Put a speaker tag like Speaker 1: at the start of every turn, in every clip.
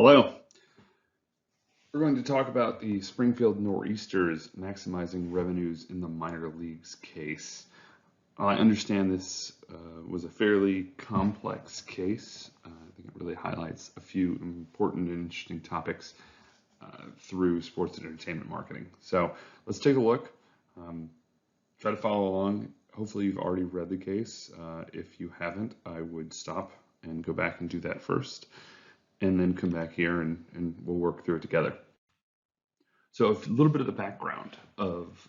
Speaker 1: Hello. We're going to talk about the Springfield Nor'easters maximizing revenues in the minor leagues case. I understand this was a fairly complex case. I think it really highlights a few important and interesting topics through sports and entertainment marketing. So let's take a look. Try to follow along. Hopefully you've already read the case. If you haven't, I would stop and go back and do that first, and then come back here and we'll work through it together. So a little bit of the background of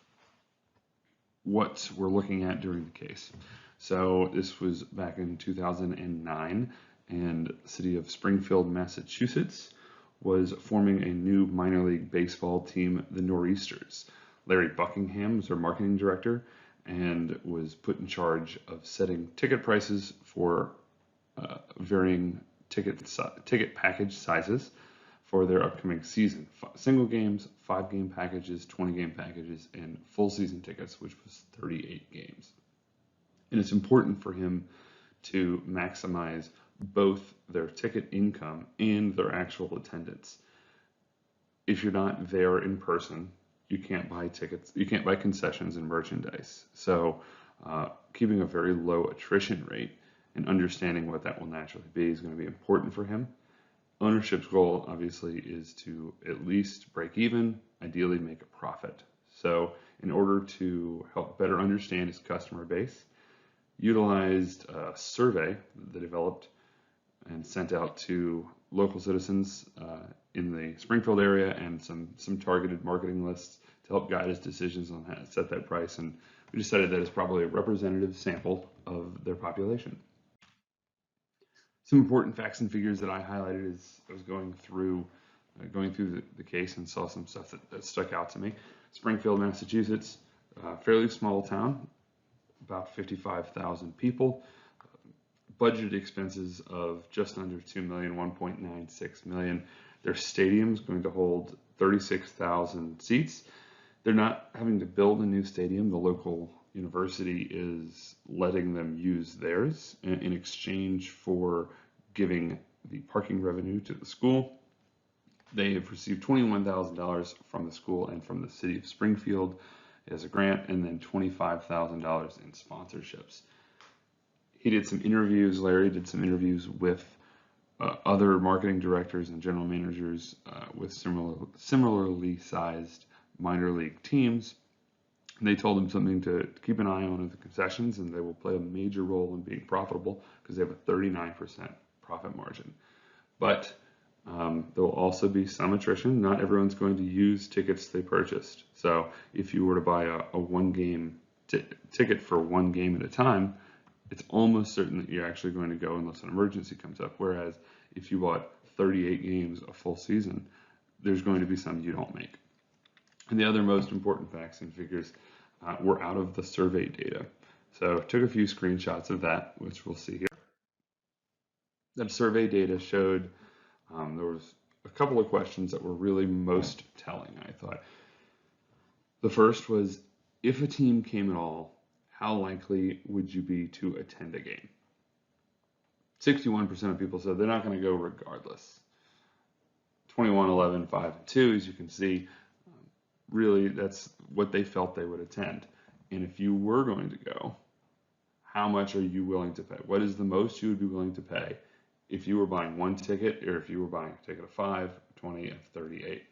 Speaker 1: what we're looking at during the case. So this was back in 2009, and the city of Springfield, Massachusetts was forming a new minor league baseball team, the Nor'easters. Larry Buckingham was their marketing director and was put in charge of setting ticket prices for varying ticket package sizes for their upcoming season. Single games, 5-game packages, 20-game packages, and full season tickets, which was 38 games. And it's important for him to maximize both their ticket income and their actual attendance. If you're not there in person, you can't buy tickets, you can't buy concessions and merchandise. So keeping a very low attrition rate and understanding what that will naturally be is going to be important for him. Ownership's goal, obviously, is to at least break even, ideally make a profit. So in order to help better understand his customer base, utilized a survey that they developed and sent out to local citizens in the Springfield area, and some targeted marketing lists to help guide his decisions on how to set that price. And we decided that it's probably a representative sample of their population. Some important facts and figures that I highlighted as I was going through the case and saw some stuff that stuck out to me. Springfield, Massachusetts, fairly small town, about 55,000 people. Budgeted expenses of just under $2 million, $1.96 million. Their stadium's going to hold 36,000 seats. They're not having to build a new stadium. The local university is letting them use theirs in exchange for giving the parking revenue to the school. They have received $21,000 from the school and from the city of Springfield as a grant, and then $25,000 in sponsorships. He did some interviews, Larry did some interviews with other marketing directors and general managers with similarly sized minor league teams. They told him something to keep an eye on are the concessions, and they will play a major role in being profitable because they have a 39% profit margin. But there will also be some attrition. Not everyone's going to use tickets they purchased. So if you were to buy a one-game ticket for one game at a time, it's almost certain that you're actually going to go unless an emergency comes up. Whereas if you bought 38 games a full season, there's going to be some you don't make. And the other most important facts and figures were out of the survey data. So took a few screenshots of that, which we'll see here. That survey data showed there was a couple of questions that were really most telling, I thought. The first was, if a team came at all, how likely would you be to attend a game? 61% of people said they're not going to go regardless. 21, 11, 5, and 2, as you can see, really that's what they felt they would attend. And if you were going to go, how much are you willing to pay? What is the most you would be willing to pay if you were buying one ticket, or if you were buying a ticket of 5, 20, and 38?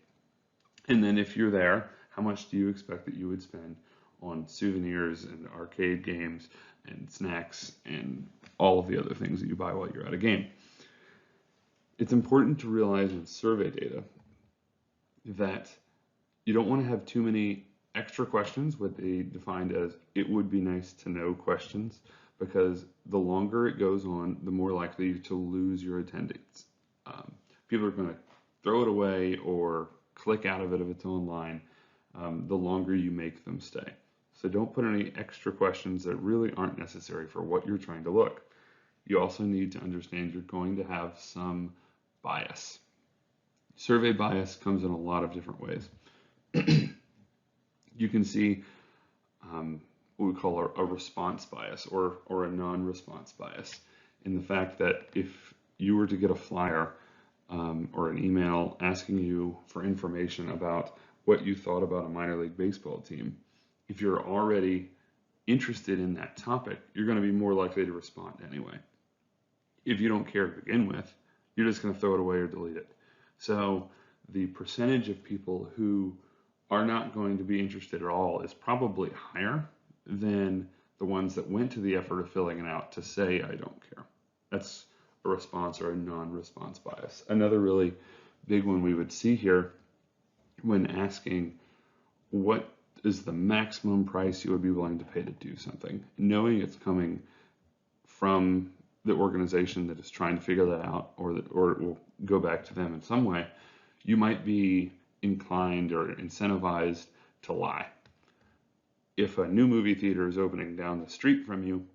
Speaker 1: And then if you're there, how much do you expect that you would spend on souvenirs and arcade games and snacks and all of the other things that you buy while you're at a game? It's important to realize in survey data that you don't want to have too many extra questions, what they defined as it would be nice to know questions, because the longer it goes on, the more likely to lose your attendance. People are going to throw it away or click out of it if it's online the longer you make them stay. So don't put any extra questions that really aren't necessary for what you're trying to look. You also need to understand you're going to have some bias. Survey bias comes in a lot of different ways. You can see what we call a response bias or a non-response bias, in the fact that if you were to get a flyer or an email asking you for information about what you thought about a minor league baseball team, if you're already interested in that topic, you're going to be more likely to respond anyway. If you don't care to begin with, you're just going to throw it away or delete it. So the percentage of people who are not going to be interested at all is probably higher than the ones that went to the effort of filling it out to say, I don't care. That's a response or a non-response bias. Another really big one we would see here when asking what is the maximum price you would be willing to pay to do something, knowing it's coming from the organization that is trying to figure that out, or it will go back to them in some way, you might be inclined or incentivized to lie. If a new movie theater is opening down the street from you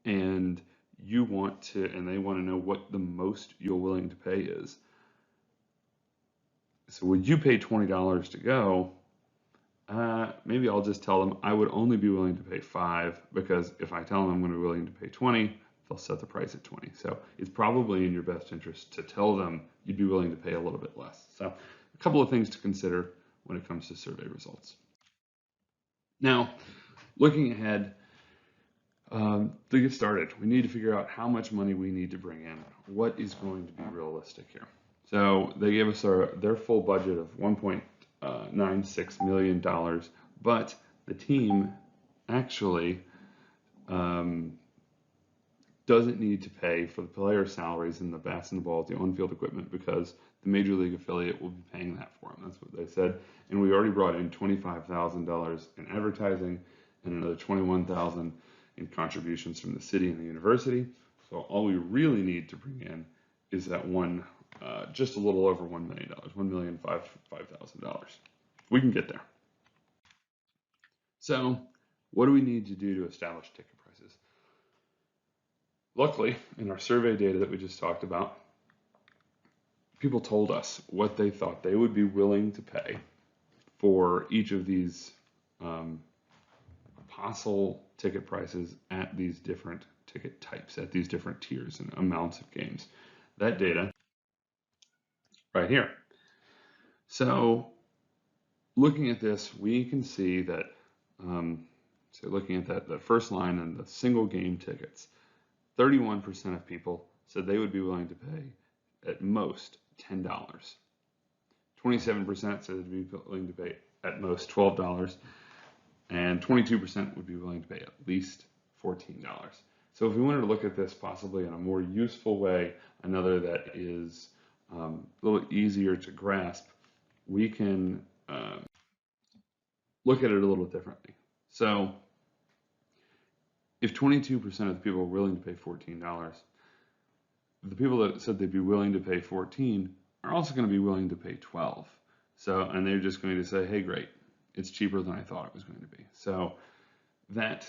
Speaker 1: and they want to know what the most you're willing to pay is. So would you pay $20 to go? Maybe I'll just tell them I would only be willing to pay $5, because if I tell them I'm going to be willing to pay $20, they'll set the price at $20. So it's probably in your best interest to tell them you'd be willing to pay a little bit less. So a couple of things to consider when it comes to survey results. Now, looking ahead, to get started, we need to figure out how much money we need to bring in. What is going to be realistic here? So they gave us their full budget of $1.96 million, but the team actually doesn't need to pay for the player salaries and the bats and the balls, the on-field equipment, because the major league affiliate will be paying that for them. That's what they said. And we already brought in $25,000 in advertising and another $21,000 in contributions from the city and the university. So all we really need to bring in is that just a little over $1 million, $1,005,000. We can get there. So what do we need to do to establish ticket prices? Luckily, in our survey data that we just talked about, people told us what they thought they would be willing to pay for each of these possible ticket prices at these different ticket types, at these different tiers and amounts of games. That data right here. So looking at this, we can see that, so looking at that first line and the single game tickets, 31% of people said they would be willing to pay at most $10. 27% said they'd be willing to pay at most $12, and 22% would be willing to pay at least $14. So if we wanted to look at this possibly in a more useful way, another that is a little easier to grasp, we can look at it a little differently. So if 22% of the people are willing to pay $14, the people that said they'd be willing to pay 14 are also going to be willing to pay 12. So, and they're just going to say, hey, great, it's cheaper than I thought it was going to be. So that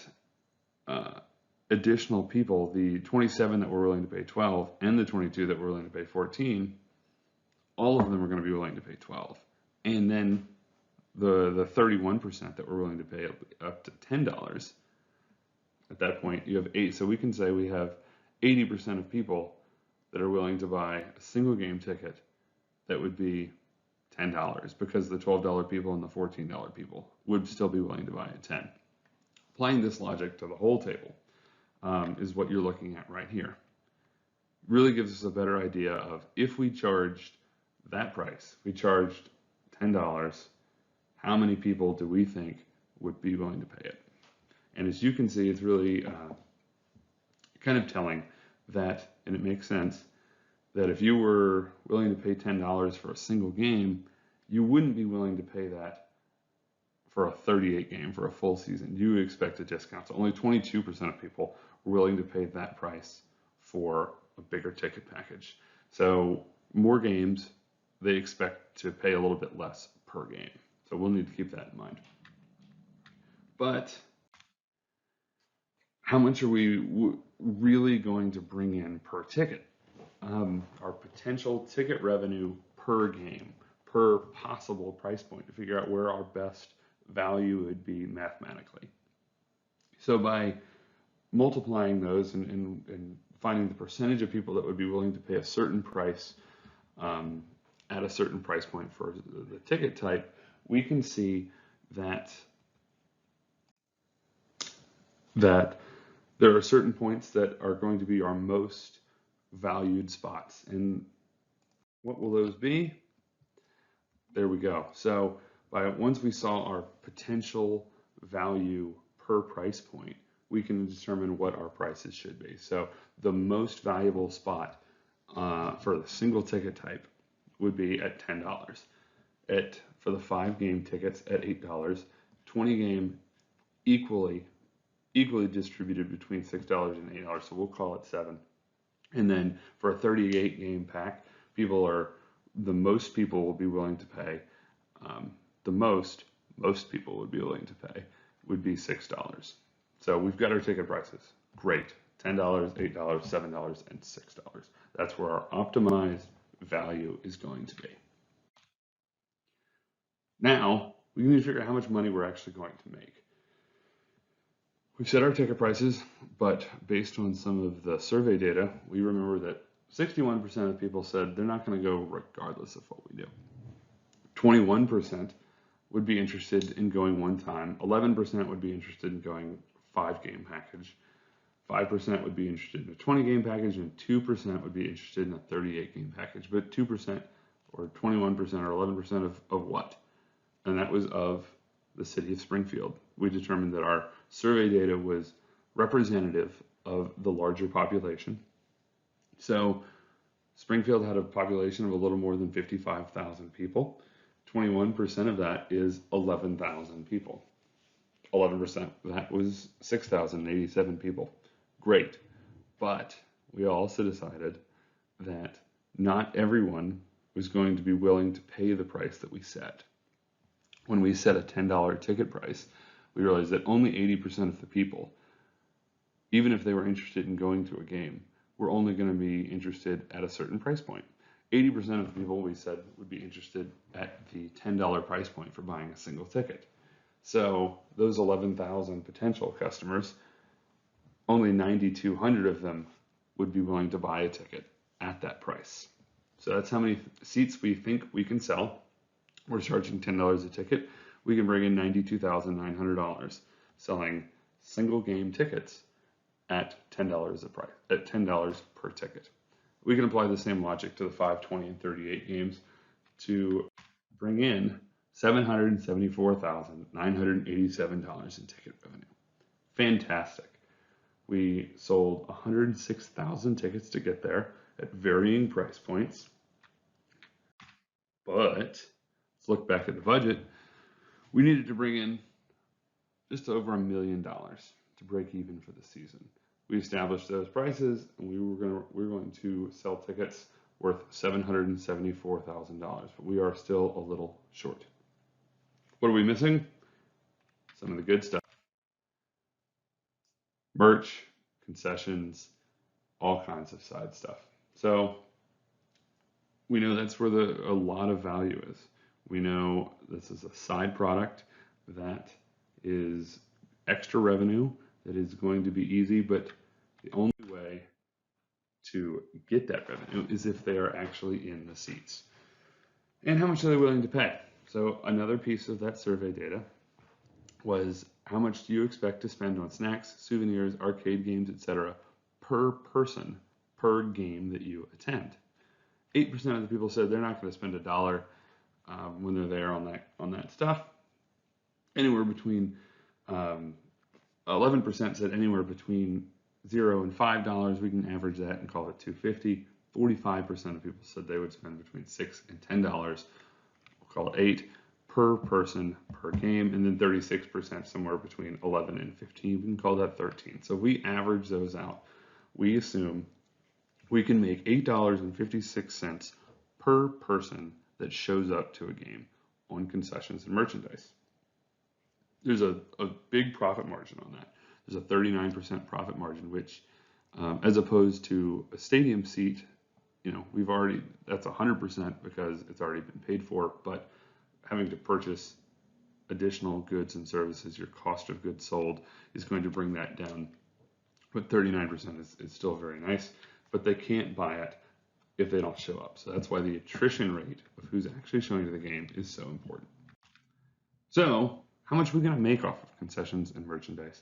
Speaker 1: additional people, the 27 that were willing to pay 12 and the 22 that were willing to pay 14, all of them are going to be willing to pay 12. And then the 31% that were willing to pay up to $10, at that point you have 8. So we can say we have 80% of people that are willing to buy a single game ticket that would be $10, because the $12 people and the $14 people would still be willing to buy at 10. Applying this logic to the whole table is what you're looking at right here. Really gives us a better idea of, if we charged that price, we charged $10, how many people do we think would be willing to pay it? And as you can see, it's really kind of telling that, and it makes sense, that if you were willing to pay $10 for a single game, you wouldn't be willing to pay that for a 38 game, for a full season. You would expect a discount. So only 22% of people were willing to pay that price for a bigger ticket package. So more games, they expect to pay a little bit less per game. So we'll need to keep that in mind. But how much are we really going to bring in per ticket? Our potential ticket revenue per game, per possible price point, to figure out where our best value would be mathematically. So by multiplying those and finding the percentage of people that would be willing to pay a certain price at a certain price point for the ticket type, we can see that there are certain points that are going to be our most valued spots. And what will those be? There we go. So once we saw our potential value per price point, we can determine what our prices should be. So the most valuable spot for the single ticket type would be at $10. For the 5-game tickets at $8, 20 game equally distributed between $6 and $8, so we'll call it $7. And then for a 38 game pack, the most people will be willing to pay, most people would be willing to pay would be $6. So we've got our ticket prices. Great. $10, $8, $7, and $6. That's where our optimized value is going to be. Now, we need to figure out how much money we're actually going to make. We've set our ticket prices, but based on some of the survey data, we remember that 61% of people said they're not going to go regardless of what we do. 21% would be interested in going one time. 11% would be interested in going 5-game package. 5% would be interested in a 20-game package, and 2% would be interested in a 38-game package. But 2% or 21% or 11% of what? And that was of the city of Springfield. We determined that our survey data was representative of the larger population. So Springfield had a population of a little more than 55,000 people. 21% of that is 11,000 people. 11% of that was 6,087 people. Great. But we also decided that not everyone was going to be willing to pay the price that we set. When we set a $10 ticket price, we realized that only 80% of the people, even if they were interested in going to a game, were only going to be interested at a certain price point. 80% of the people we said would be interested at the $10 price point for buying a single ticket. So those 11,000 potential customers, only 9,200 of them would be willing to buy a ticket at that price. So that's how many seats we think we can sell. We're charging $10 a ticket. We can bring in $92,900 selling single game tickets at $10 a price, at $10 per ticket. We can apply the same logic to the 5, 20, and 38 games to bring in $774,987 in ticket revenue. Fantastic. We sold 106,000 tickets to get there at varying price points. But let's look back at the budget. We needed to bring in just over $1 million to break even for the season. We established those prices, and we were going to sell tickets worth $774,000, but we are still a little short. What are we missing? Some of the good stuff. Merch, concessions, all kinds of side stuff. So we know that's where a lot of value is. We know this is a side product that is extra revenue, that is going to be easy, but the only way to get that revenue is if they are actually in the seats. And how much are they willing to pay? So another piece of that survey data was, how much do you expect to spend on snacks, souvenirs, arcade games, etc. per person per game that you attend? 8% of the people said they're not going to spend $1 when they're there on that stuff. Anywhere between 11% said anywhere between $0 and $5. We can average that and call it $2.50. 45% of people said they would spend between $6 and $10. We'll call it $8 per person per game, and then 36% somewhere between 11 and 15. We can call that 13. So we average those out. We assume we can make $8.56 per person that shows up to a game on concessions and merchandise. There's a big profit margin on that. There's a 39% profit margin, which as opposed to a stadium seat, that's 100% because it's already been paid for, but having to purchase additional goods and services, your cost of goods sold is going to bring that down. But 39% is still very nice, but they can't buy it if they don't show up. So that's why the attrition rate of who's actually showing to the game is so important. So how much are we going to make off of concessions and merchandise?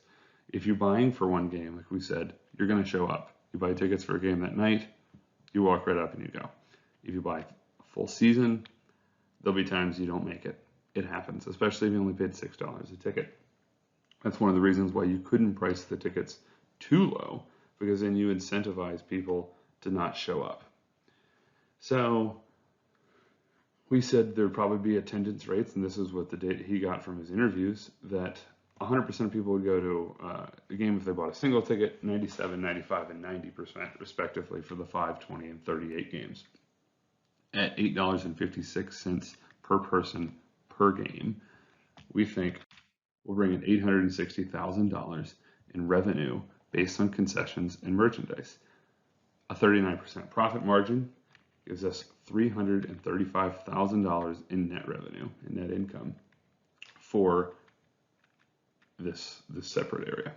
Speaker 1: If you're buying for one game, like we said, you're going to show up. You buy tickets for a game that night, you walk right up and you go. If you buy a full season, there'll be times you don't make it. It happens, especially if you only paid $6 a ticket. That's one of the reasons why you couldn't price the tickets too low, because then you incentivize people to not show up. So we said there'd probably be attendance rates, and this is what the data he got from his interviews, that 100% of people would go to a game if they bought a single ticket, 97, 95, and 90% respectively for the 5, 20, and 38 games at $8.56 per person per game. We think we'll bring in $860,000 in revenue based on concessions and merchandise. A 39% profit margin gives us $335,000 in net revenue, in net income for this separate area.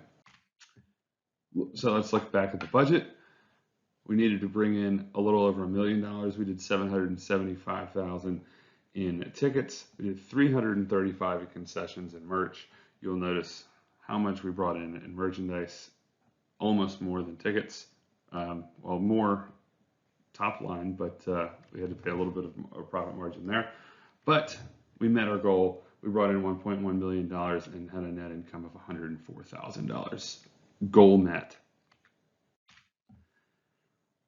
Speaker 1: So let's look back at the budget. We needed to bring in a little over $1 million. We did $775,000 in tickets. We did $335,000 in concessions and merch. You'll notice how much we brought in merchandise, almost more than tickets. Well, more top line, but we had to pay a little bit of a profit margin there. But we met our goal. We brought in $1.1 million and had a net income of $104,000. Goal met.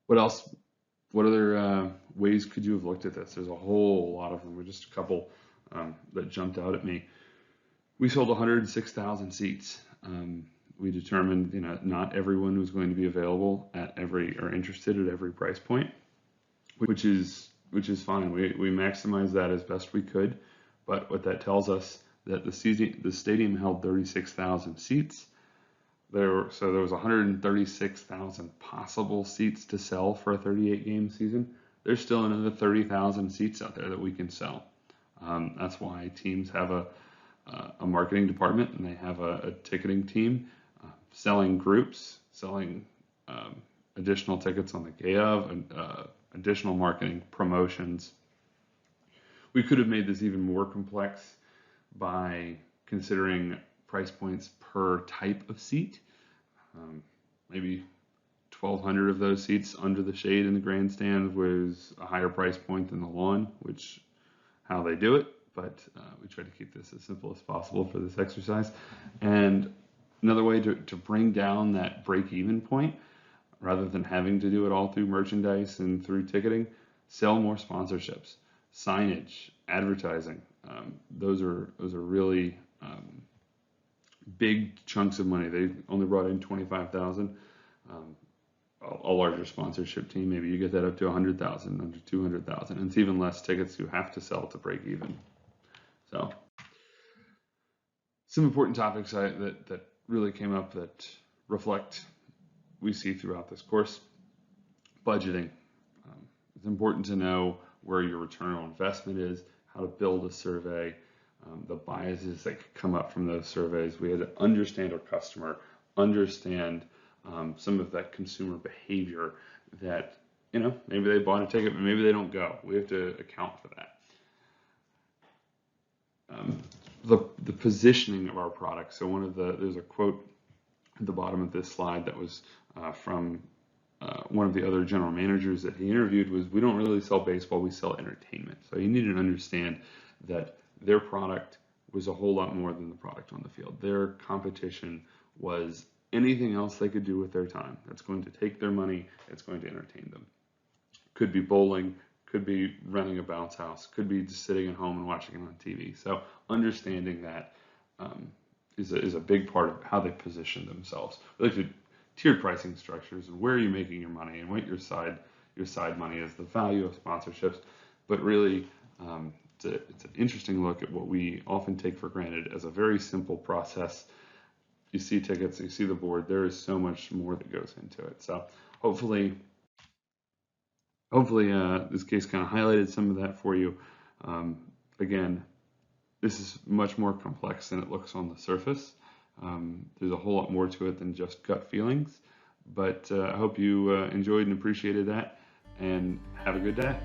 Speaker 1: What else? What other ways could you have looked at this? There's a whole lot of them. We're just a couple that jumped out at me. We sold 106,000 seats. We determined, not everyone was going to be available at every or interested at every price point, which is fine. We maximized that as best we could, but what that tells us that the stadium held 36,000 seats. So there was 136,000 possible seats to sell for a 38 game season. There's still another 30,000 seats out there that we can sell. That's why teams have a marketing department, and they have a ticketing team selling groups, selling additional tickets on the day of, and additional marketing promotions. We could have made this even more complex by considering price points per type of seat. Maybe 1,200 of those seats under the shade in the grandstand was a higher price point than the lawn, which how they do it, but we try to keep this as simple as possible for this exercise. And another way to bring down that break-even point, rather than having to do it all through merchandise and through ticketing, sell more sponsorships, signage, advertising. Those are really big chunks of money. They only brought in $25,000. A larger sponsorship team, maybe you get that up to $100,000, under $200,000, and it's even less tickets you have to sell to break even. So, some important topics that really came up that we see throughout this course. Budgeting. It's important to know where your return on investment is, how to build a survey, the biases that could come up from those surveys. We had to understand our customer, understand some of that consumer behavior that, maybe they bought a ticket, but maybe they don't go. We have to account for that. The positioning of our product. So there's a quote at the bottom of this slide that was from one of the other general managers that he interviewed was, we don't really sell baseball, we sell entertainment. So you need to understand that their product was a whole lot more than the product on the field. Their competition was anything else they could do with their time. That's going to take their money, it's going to entertain them. Could be bowling, could be renting a bounce house, could be just sitting at home and watching it on TV. So understanding that is a big part of how they position themselves. We looked at tiered pricing structures and where are you making your money and what your side money is, the value of sponsorships, but really it's an interesting look at what we often take for granted as a very simple process. You see tickets, you see the board, there is so much more that goes into it. So hopefully this case kind of highlighted some of that for you. Again, this is much more complex than it looks on the surface. There's a whole lot more to it than just gut feelings, but I hope you enjoyed and appreciated that. and have a good day.